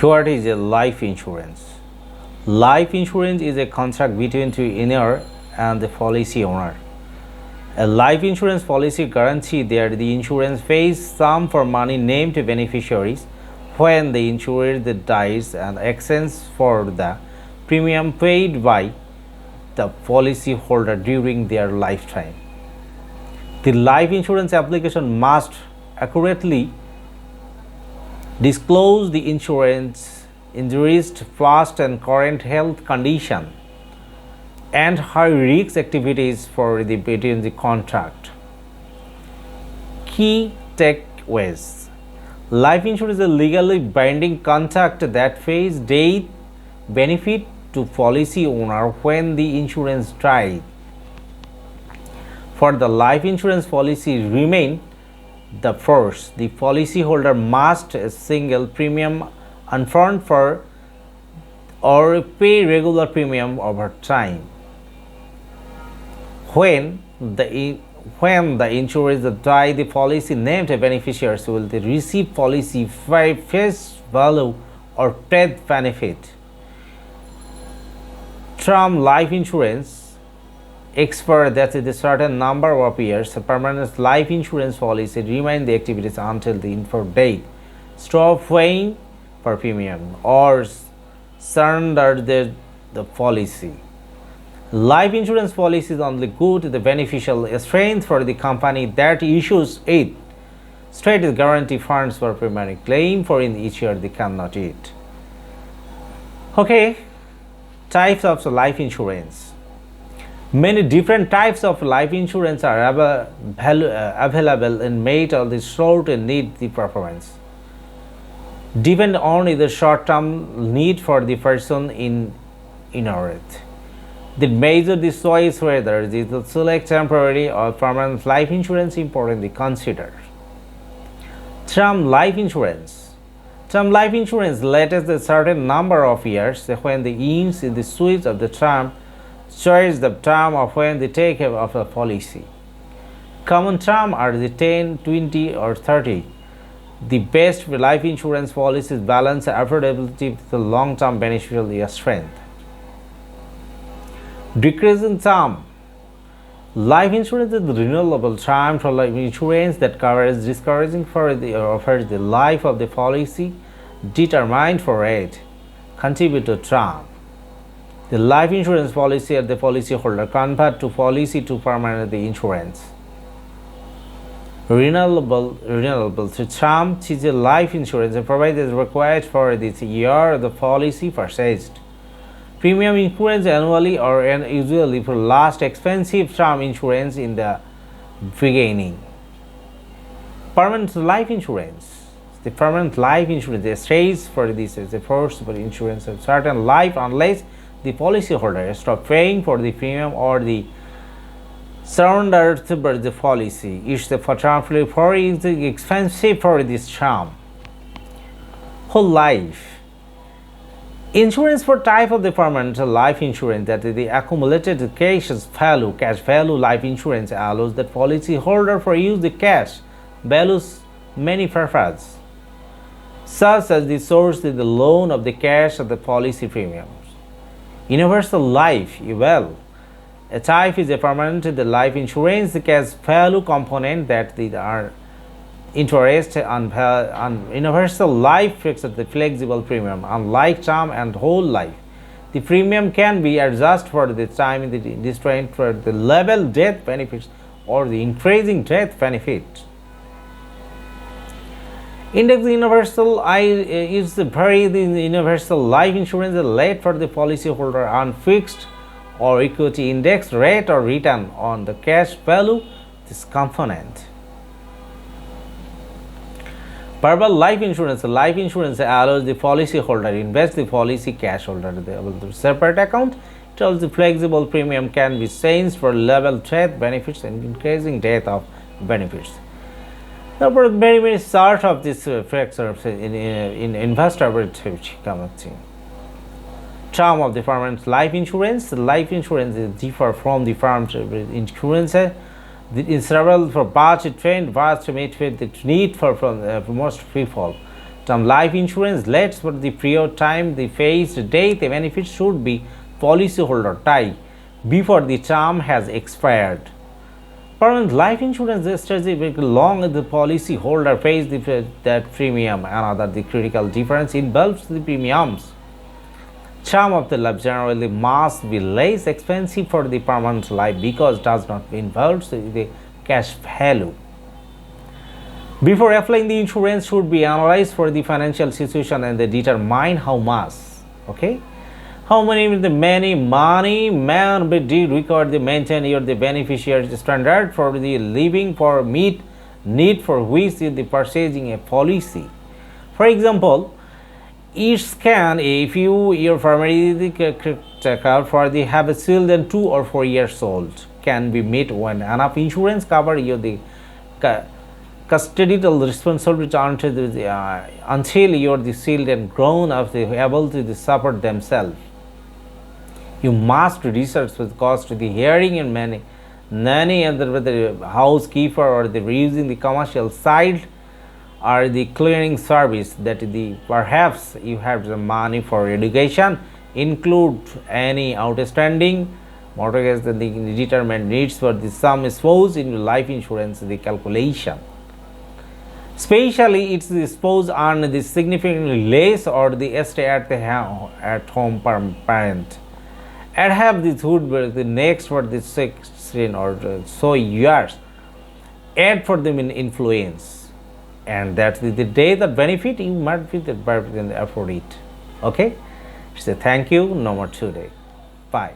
What is a life insurance? Life insurance is a contract between two insurer and the policy owner. A life insurance policy guarantees that the insurance pays sum for money named beneficiaries when the insured dies and exchange for the premium paid by the policyholder during their lifetime. The life insurance application must accurately disclose the insured's past and current health condition and high risk activities for the between the contract. Key takeaways: life insurance is a legally binding contract that pays death benefit to policy owner when the insurance dies. For the life insurance policy remain the first, the policyholder must a single premium upfront for or pay regular premium over time. When the insured die, the policy named beneficiaries will receive policy face value or death benefit. Term life insurance expire that is a certain number of years. A permanent life insurance policy remain the activities until the insured date stop paying for premium or surrender the policy. Life insurance policy is only good to the beneficial strength for the company that issues it. State guarantee funds for primary claim for in each year they cannot eat. Okay, types of life insurance. Many different types of life insurance are available and made of the short and need the performance. Depend on the short-term need for the person in earth. The measure the choice whether the select temporary or permanent life insurance importantly consider. Term life insurance. Term life insurance lasts a certain number of years when the ends in the switch of the term choice the term of when they take of a policy. Common term are the 10, 20 or 30. The best life insurance policies balance affordability with the long-term beneficial strength. Decreasing term. Life insurance is the renewable term for life insurance that covers discouraging for the offers the life of the policy determined for it. Contribute to term. The life insurance policy at the policyholder convert to policy to permanent the insurance. Renewable term is a life insurance provided required for this year of the policy purchased. Premium insurance annually or usually for last expensive term insurance in the beginning. Permanent life insurance. The permanent life insurance stays for this is the first for insurance of certain life unless the policyholder stop paying for the premium or the surrendered by the policy. It's the term for is expensive for this term. Whole life. Insurance for type of the permanent life insurance that is the accumulated cash value life insurance allows the policyholder for use the cash values many purposes, such as the source of the loan of the cash of the policy premiums. Universal life a type is a permanent the life insurance cash value component that are interest on universal life fixed the flexible premium. Unlike term and whole life, the premium can be adjusted for the time in the distinct for the level death benefits or the increasing death benefit. Index universal is very the universal life insurance led for the policyholder on fixed or equity index rate or return on the cash value this component. Verbal life insurance allows the policyholder to invest the policy cash holder the separate account. It also flexible premium can be changed for level death benefits and increasing death of benefits. Now, for very short of this factor in investor term of the permanent life insurance. Life insurance is differ from the farm insurance. In several for budget trend, vast to meet with the need for most people. Term life insurance lets for the period time the phased death benefit should be policyholder tie before the term has expired. Permanent life insurance strategy very long the policyholder pays that premium. Another the critical difference involves the premiums. Term of the life generally must be less expensive for the permanent life because does not involve the cash value. Before applying the insurance should be analyzed for the financial situation and they determine how much. Okay, how many money man be required to maintain your the beneficiary standard for the living for meet need for which is the purchasing a policy. For example, each can if your family caretaker for the have a children 2 or 4 years old can be met when enough insurance cover your the custodial responsibility until your the children grown up they able to support themselves. You must research with cost to the hearing and many nanny and the housekeeper or the using the commercial side or the cleaning service that the perhaps you have the money for education include any outstanding mortgage that the determined needs for the sum exposed in life insurance the calculation. Especially it's the spouse earn the significantly less or the stay at the at home parent and have the food the next for the 16 or so years add for them in influence and that's the day that benefit you might be the afford it. Okay, so thank you no more today. Bye.